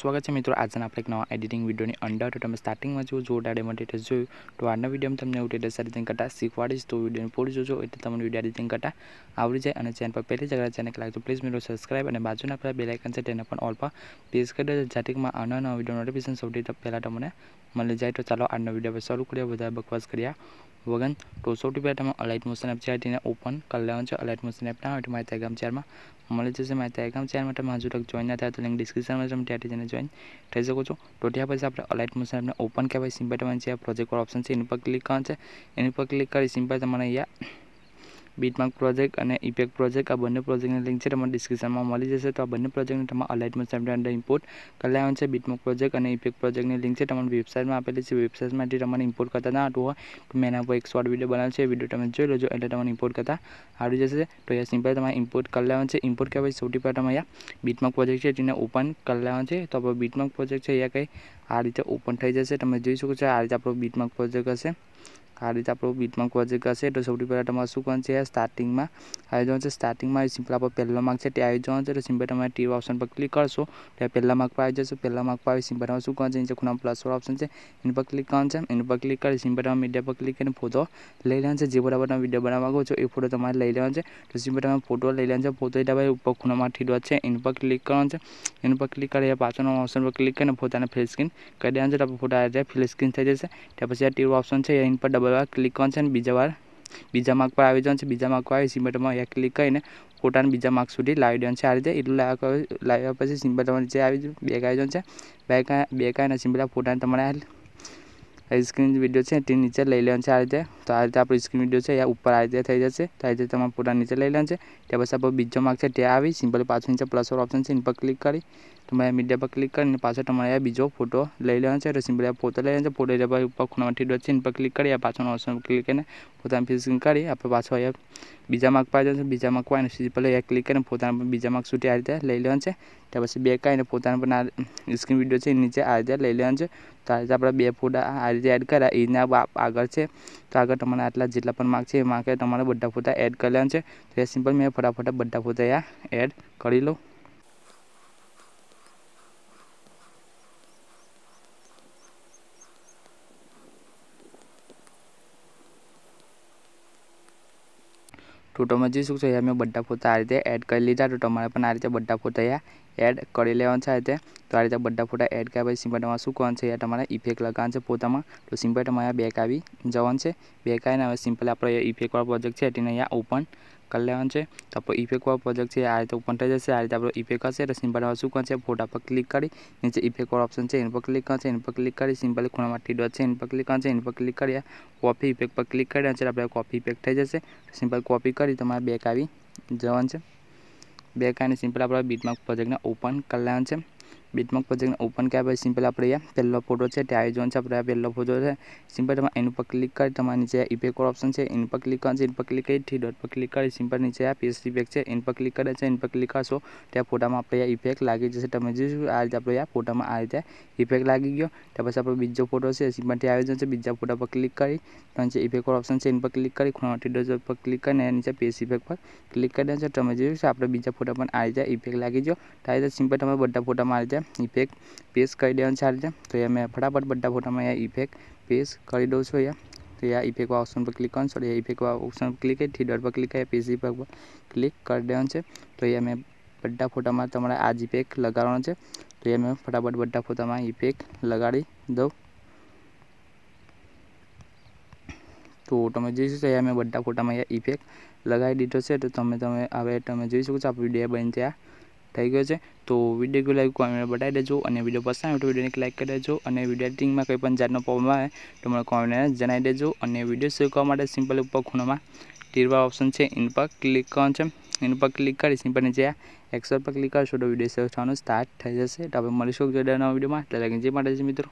स्वागत है मित्रों आज आप एक नवा एडिटिंग वीडियो अंडर तो स्टार्टिंग में जो डेमो टेटस जो तो आज वीडियो में तमने टेटस एडिटिंग करता शीखवाड़ीश तो वीडियो पूरी जो तक वीडियो एडिटिंग करता आवड़ी जाए और चैनल पर पहली जगह चैनल लागे तो प्लीज मेरे सब्सक्राइब और बाजू अपना बेल आइकन से ऑल पर प्रेस कर दो जाते में आना नवा वीडियो नोटिफिकेशन सौथी पहला तमने मळी जाए। तो चलो आज वीडियो पर शुरू करिए बधा बकवास करिया वगन। तो सौथी पहला तमे अलाइट मोशन एप छे ओपन कर लेवानुं छे। अलाइट मोशन एप ना होय तो मारी टेलिग्राम चैनल में मळी जशे। मारी टेलिग्राम चैनल में तमे हजू तक जॉइन ना थया तो लिंक डिस्क्रिप्शन में तमे त्याथी जईने जॉइन थई शको छो। तो त्या पछी आपणे अलाइट मोशन एपने ओपन करवाय सिंपल तमे प्रोजेक्ट वाळो ऑप्शन छे एनी पर क्लिक करवानुं छे। एनी पर क्लिक करी सिंपल तमने अहींया बीटमार्क प्रोजेक्ट और इफेक्ट प्रोजेक्ट आ बने प्रोजेक्ट लिंक है तमारे डिस्क्रिप्शन में मळी जशे। तो आ बने प्रोजेक्ट तमारे अलाइट मोशन एप अंदर इम्पोर्ट कर लेवानुं छे। बीटमार्क प्रोजेक्ट और इफेक्ट प्रोजेक्ट लिंक है तमारी वेबसाइट में आपेली छे। वेबसाइट में तमारे इम्पोर्ट करता ना आवडुं होय तो मैं एना पर एक शॉर्ट वीडियो बनाव्यो छे। वीडियो तमे जोई लेजो एटले तमने इम्पोर्ट करता आवडी जशे। तो अहींया सिंपल तमारे इम्पोर्ट कर लेवानुं छे। इम्पोर्ट करवा सौथी पहेला तमे अहींया बीटमार्क प्रोजेक्ट है तेने ओपन कर लेवानुं छे। तो आपणो बीटमार्क प्रोजेक्ट है अहींया कई आ रीते ओपन थई जशे। तमे जोई शको छो आ रीते आपणो बीटमार्क प्रोजेक्ट हशे। आ रीते आपणो बीटमार्क प्रोजेक्ट हशे। तो सौथी पहेला तमारे शुं करवानुं छे स्टार्टिंग में आई जवानुं छे। स्टार्टिंग में सिंपल आपणो पहेलो मार्क छे ते आई जवानुं छे। तो सिंपल तमे टीक ऑप्शन पर क्लिक करशो तो पहेला मार्क पर आई जशे। पहेला मार्क पर आई सिंपल तमे शुं करवानुं छे नीचे खूणामां प्लस वाळो ऑप्शन छे एनी पर क्लिक करवानुं छे। एनी पर क्लिक करी सिंपल तमे मीडिया पर क्लिक करीने फोटो लई लेवानुं छे। जे बराबर तमे विडियो बनाववा मांगो छो ए फोटो तमारे लई लेवानो छे। तो सिंपल तमे फोटो लई लेवानो छे। फोटो लीधा पछी उपर खूणामां थ्री डॉट छे एनी पर क्लिक करवानुं छे। एनी पर क्लिक करी पाछळनो ऑप्शन पर क्लिक करीने फोटाने फुल स्क्रीन करी देवानुं छे। तो फोटो आ रीते फुल स्क्रीन थई जशे। त्या पछी आ टीक ऑप्शन छे एनी पर डबल वार क्लिक करवानुं छे। बीजा वार बीजा मार्क पर आई जवानुं छे। बीजा मार्क पर आई सिंपल तमे अहींया क्लिक करीने फोटाने बीजा मार्क सुधी लावी देवानुं छे। आ रीते एटલું लाव्या पछी सिंपल तमे नीचे आई बेक आई जवानुं छे। बेक आવીને सिंपल फोटाने तमारे स्क्रीन विडियो है ते नीचे लई लेवानुं छे। आ रीते तो आ रीते आपणो स्क्रीन विडियो है ऊपर आ रीते थई जशे। तो आ रीते तमारे फोटा नीचे लई लेवानुं छे। त्या पछी आपणो बीजो मार्क है ते आवी सिंपल पाछो नीचे प्लस वाळो ऑप्शन छे एनी पर क्लिक करी तमारे मीडिया पर क्लिक करीने पाछो तमारे बीजो फोटो लई लेवानो छे। तो सिंपल फोटो लई लेवानो छे। फोटो लीधा पछी उपर खूणामां थ्री डॉट छे एनी पर क्लिक करी पाछळनो ऑप्शन पर क्लिक करीने फोटाने फुल स्क्रीन करी आपणे पाछो अहींया बीजा मार्क पर आई जवानुं छे। बीजा मार्क पर आवीने सिंपल अहींया क्लिक करीने फोटाने बीजा मार्क सुधी आ रीते लई लेवानो छे। त्या पछी बेक आवीने फोटाने पण आ स्क्रीन विडियो छे नीचे आ रीते लई लेवानो छे। तो आ रीते आपणे बे फोटा आ रीते एड कर्या एना आगळ छे। तो आगळ तमने आटला जेटला पण मार्क छे ए मार्के तमारे बधा फोटा एड कर लेवाना छे। तो सिंपल मैं फटाफट बधा फोटा अहींया एड करी लऊं। तो तमे जोई शको छो अहींया मैं बधा फोटा आ रीते एड करी लीधा। तो तमारे पण आ रीते बधा फोटा अहींया एड करी लेवाना छे। आ रीते तो आ रीते बधा फोटा एड कर्या पछी सिंपल तमारे शुं करवानुं छे अहींया तमारे इफेक्ट लगाववानुं छे फोटामां। तो सिंपल तमे अहींया बेक आवी जवानुं छे। बेक आवीने हवे सिंपल आपणो इफेक्ट वाळो प्रोजेक्ट छे तेने अहींया ओपन कर लेवानुं छे। तो आपणो इफेक्ट वाळो प्रोजेक्ट छे आ रीते ओपन थई जशे। आ रीते आपणो इफेक्ट हशे। तो सिंपल तमारे शुं करवानुं छे फोटा पर क्लिक करी नीचे इफेक्ट वाळो ऑप्शन छे एनी पर क्लिक करवानुं छे। एनी पर क्लिक करी सिंपल खूणामां थ्री डॉट छे एनी पर क्लिक करवानुं छे। एनी पर क्लिक करी कॉपी इफेक्ट पर क्लिक करी देवानुं छे। आपणे कॉपी इफेक्ट थई जशे। सिंपल कॉपी करी तमारे बेक आवी जवानुं छे। बेक आवीने सिंपल आपणे बीटमार्क प्रोजेक्ट ने ओपन कर लेवानुं छे। बीटमार्क प्रोजेक्ट ने ओपन कर्या पछी सिंपल आपणे अहींया पहेलो फोटो छे ते आई जवानुं छे। आपणे आ पहेलो फोटो छे सिंपल तमे एनी पर क्लिक करी तमारे नीचे इफेक्ट वाळो ऑप्शन छे एनी पर क्लिक करवानुं छे। एनी पर क्लिक करी थ्री डॉट पर क्लिक करी सिंपल नीचे आ पेस्ट इफेक्ट छे एनी पर क्लिक करी एनी पर क्लिक करशो त्या फोटामां आपणे इफेक्ट लागी जशे। तमे जोई शको आ रीते आपणे अहींया फोटामां आ रीते इफेक्ट लागी गयो। त्या पछी आपणो बीजो फोटो छे सिंपल ते आई जवानुं छे। बीजा फोटा पर क्लिक करी नीचे इफेक्ट वाळो ऑप्शन छे एनी पर क्लिक करी खूणामां थ्री डॉट पर क्लिक करीने नीचे पेस्ट इफेक्ट पर क्लिक करी देवानुं छे। तमे जोई शको आपणे बीजा फोटा पण आ रीते इफेक्ट लागी गयो। तो आ रीते सिंपल तमे बधा फोटामां आ रीते इफेक्ट पेस्ट करी देवानुं छे। आ रीते तो अहींया मैं फटाफट बधा फोटामां अहींया इफेक्ट पेस्ट करी दऊं छुं। अहींया तो अहींया इफेक्ट वाळा ऑप्शन पर क्लिक करवानुं छे। इफेक्ट वाळा ऑप्शन पर क्लिक करी थ्री डॉट पर क्लिक करी पेस्ट इफेक्ट पर क्लिक कर देवानुं छे। तो अहींया मैं बधा फोटामां तमारे आ ज इफेक्ट लगाववानो छे। तो अहींया मैं फटाफट बधा फोटामां इफेक्ट लगाड़ी दऊं। तो तमे जोई शको अहींया मैं बधा फोटामां अहींया इफेक्ट लगावी दीधो छे। तो तमे हवे तमे जोई शको छो आपणो विडियो बनी तैयार थई गयो छे। तो विडियो केवो लाग्यो कमेंट में बतावी देजो और विडियो पसंद आवे तो विडियो ने लाइक करी देजो और विडियो एडिटिंग में कोई पण जातनो प्रॉब्लम आवे तो मने कमेंट में जणावी देजो। और विडियो शीखवा माटे सिंपल उपर खूणामां तीर वाळो ऑप्शन छे एनी पर क्लिक करवानुं छे। एनी पर क्लिक करी सिंपल नीचे एक्सेप्ट पर क्लिक करशो तो विडियो सेव थवानुं स्टार्ट थई जशे। तो आपणे मळीशुं नवा विडियो में। त्यां लगे जय माताजी मित्रों।